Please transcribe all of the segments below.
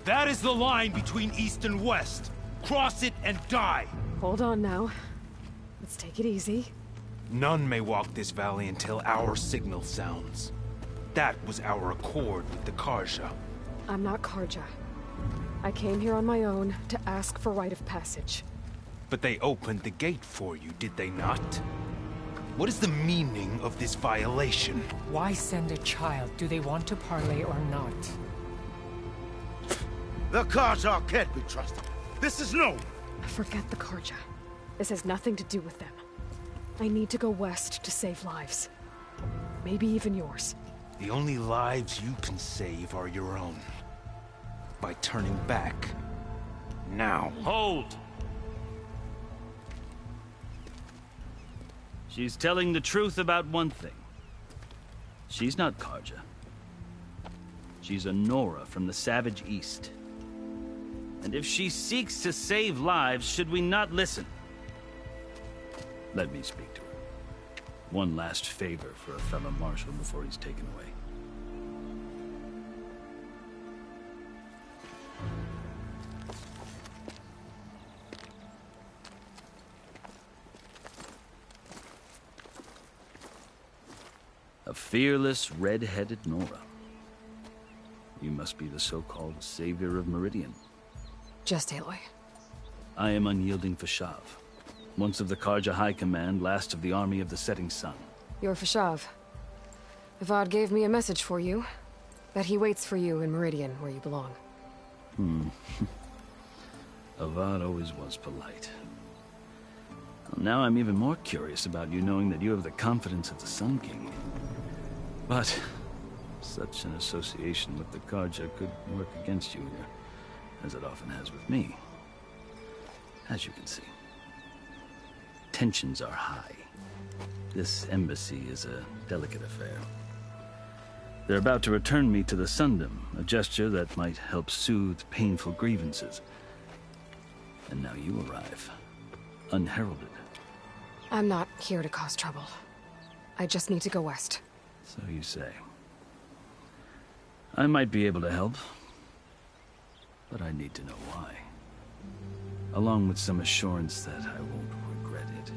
That is the line between East and West. Cross it and die. Hold on now. Let's take it easy. None may walk this valley until our signal sounds. That was our accord with the Karja. I'm not Karja. I came here on my own to ask for rite of passage. But they opened the gate for you, did they not? What is the meaning of this violation? Why send a child? Do they want to parley or not? The Karja can't be trusted. This is known. Forget the Karja. This has nothing to do with them. I need to go west to save lives. Maybe even yours. The only lives you can save are your own. By turning back. Now. Hold! She's telling the truth about one thing. She's not Karja. She's a Nora from the Savage East. And if she seeks to save lives, should we not listen? Let me speak to her. One last favor for a fellow marshal before he's taken away. A fearless, red-headed Nora. You must be the so-called savior of Meridian. Just Aloy. I am unyielding Ps5, once of the Karja High Command, last of the army of the Setting Sun. You're Ps5. Avad gave me a message for you. That he waits for you in Meridian, where you belong. Avad always was polite. Well, now I'm even more curious about you knowing that you have the confidence of the Sun King. But such an association with the Karja could work against you here, as it often has with me. As you can see, tensions are high. This embassy is a delicate affair. They're about to return me to the Sundom, a gesture that might help soothe painful grievances. And now you arrive, unheralded. I'm not here to cause trouble. I just need to go west. So you say. I might be able to help, but I need to know why. Along with some assurance that I won't regret it.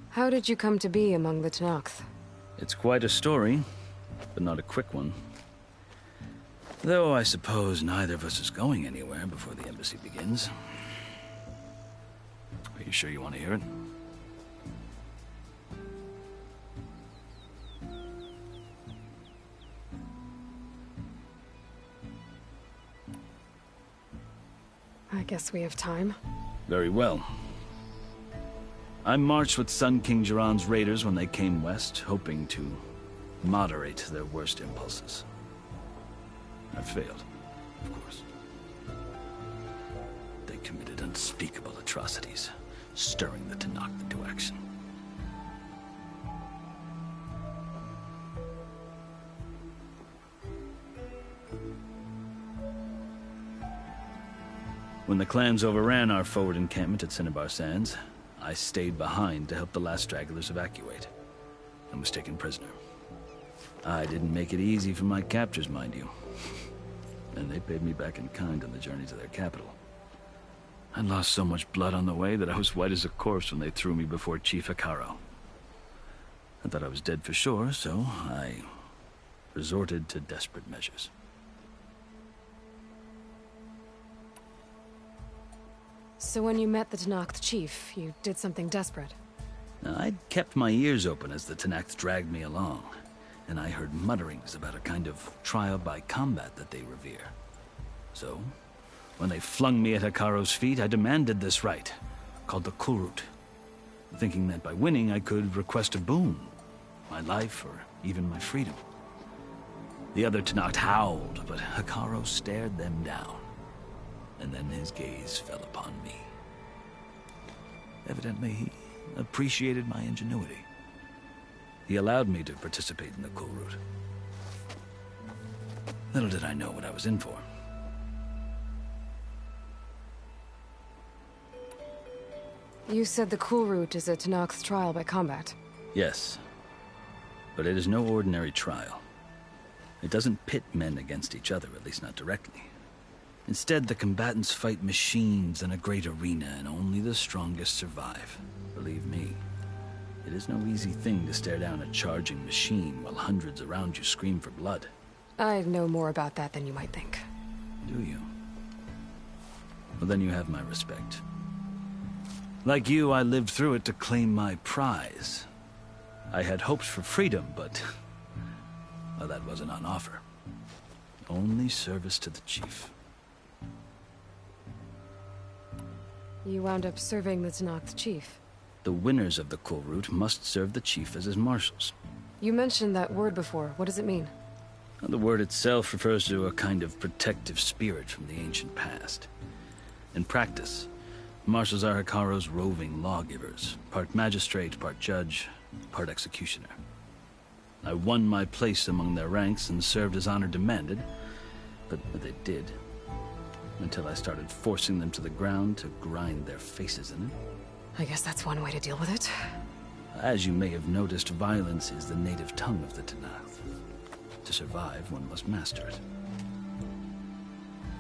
How did you come to be among the Tenakth? It's quite a story, but not a quick one. Though I suppose neither of us is going anywhere before the embassy begins. Are you sure you want to hear it? I guess we have time. Very well. I marched with Sun King Jiran's raiders when they came west, hoping to moderate their worst impulses. I failed, of course. They committed unspeakable atrocities, stirring the Tenakth into action. When the clans overran our forward encampment at Cinnabar Sands, I stayed behind to help the last stragglers evacuate, and was taken prisoner. I didn't make it easy for my captors, mind you. And they paid me back in kind on the journey to their capital. I'd lost so much blood on the way that I was white as a corpse when they threw me before Chief Hekarro. I thought I was dead for sure, so I resorted to desperate measures. So when you met the Tenakth chief, you did something desperate? Now, I'd kept my ears open as the Tenakth dragged me along, and I heard mutterings about a kind of trial by combat that they revere. So, when they flung me at Hekarro's feet, I demanded this rite, called the Kulrut, thinking that by winning I could request a boon, my life or even my freedom. The other Tenakth howled, but Hekarro stared them down, and then his gaze fell upon me. Evidently, he appreciated my ingenuity. He allowed me to participate in the cool route. Little did I know what I was in for. You said the cool route is a Tenakth's trial by combat. Yes, but it is no ordinary trial. It doesn't pit men against each other, at least not directly. Instead, the combatants fight machines in a great arena, and only the strongest survive. Believe me, it is no easy thing to stare down a charging machine while hundreds around you scream for blood. I know more about that than you might think. Do you? Well, then you have my respect. Like you, I lived through it to claim my prize. I had hopes for freedom, but well, that wasn't on offer. Only service to the chief. You wound up serving the Tenakth chief. The winners of the cool route must serve the chief as his marshals. You mentioned that word before. What does it mean? Well, the word itself refers to a kind of protective spirit from the ancient past. In practice, marshals are Hekarro's roving lawgivers, part magistrate, part judge, part executioner. I won my place among their ranks and served as honor demanded, but they did, until I started forcing them to the ground to grind their faces in it. I guess that's one way to deal with it. As you may have noticed, violence is the native tongue of the Tenakth. To survive, one must master it.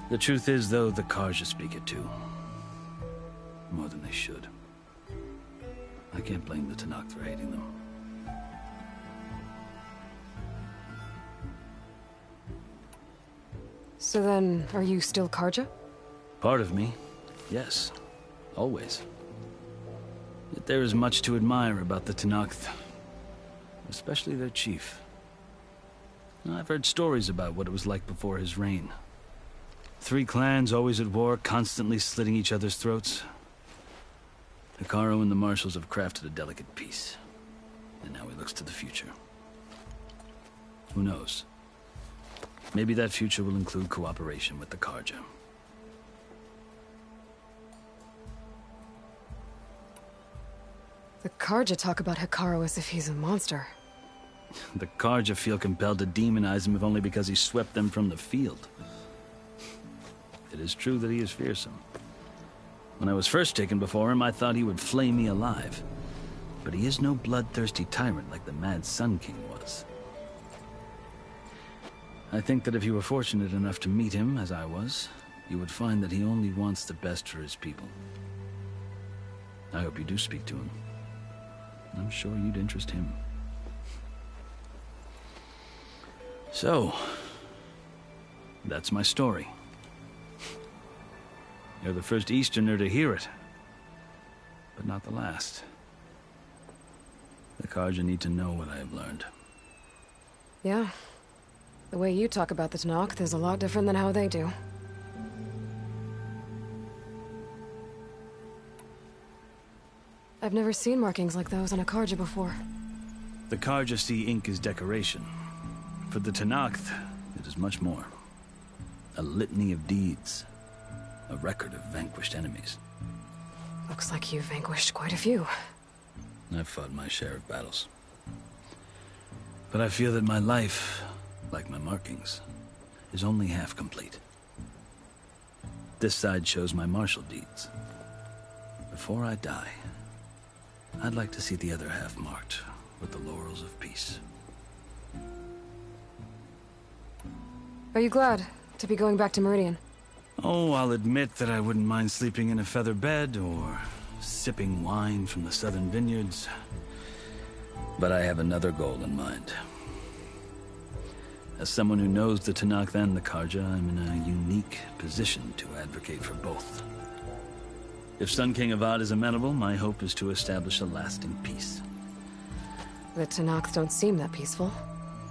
The truth is, though, the Carja speak it too. More than they should. I can't blame the Tenakth for hating them. So then, are you still Carja? Part of me, yes. Always. Yet there is much to admire about the Tenakth. Especially their chief. I've heard stories about what it was like before his reign. 3 clans always at war, constantly slitting each other's throats. Hekarro and the marshals have crafted a delicate peace. And now he looks to the future. Who knows? Maybe that future will include cooperation with the Carja. The Carja talk about Hekarro as if he's a monster. The Carja feel compelled to demonize him if only because he swept them from the field. It is true that he is fearsome. When I was first taken before him, I thought he would flay me alive. But he is no bloodthirsty tyrant like the Mad Sun King was. I think that if you were fortunate enough to meet him, as I was, you would find that he only wants the best for his people. I hope you do speak to him. I'm sure you'd interest him. So, that's my story. You're the first Easterner to hear it, but not the last. The Carja need to know what I have learned. Yeah. The way you talk about the Tenakth is a lot different than how they do. I've never seen markings like those on a Carja before. The Carja see ink as decoration. For the Tenakth, it is much more. A litany of deeds. A record of vanquished enemies. Looks like you've vanquished quite a few. I've fought my share of battles. But I feel that my life, like my markings, is only half complete. This side shows my martial deeds. Before I die, I'd like to see the other half marked with the laurels of peace. Are you glad to be going back to Meridian? Oh, I'll admit that I wouldn't mind sleeping in a feather bed or sipping wine from the southern vineyards. But I have another goal in mind. As someone who knows the Tenakth and the Carja, I'm in a unique position to advocate for both. If Sun King Avad is amenable, my hope is to establish a lasting peace. The Tenakth don't seem that peaceful.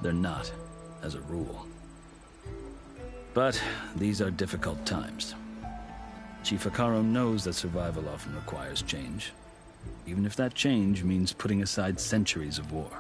They're not, as a rule. But these are difficult times. Chief Hekarro knows that survival often requires change, even if that change means putting aside centuries of war.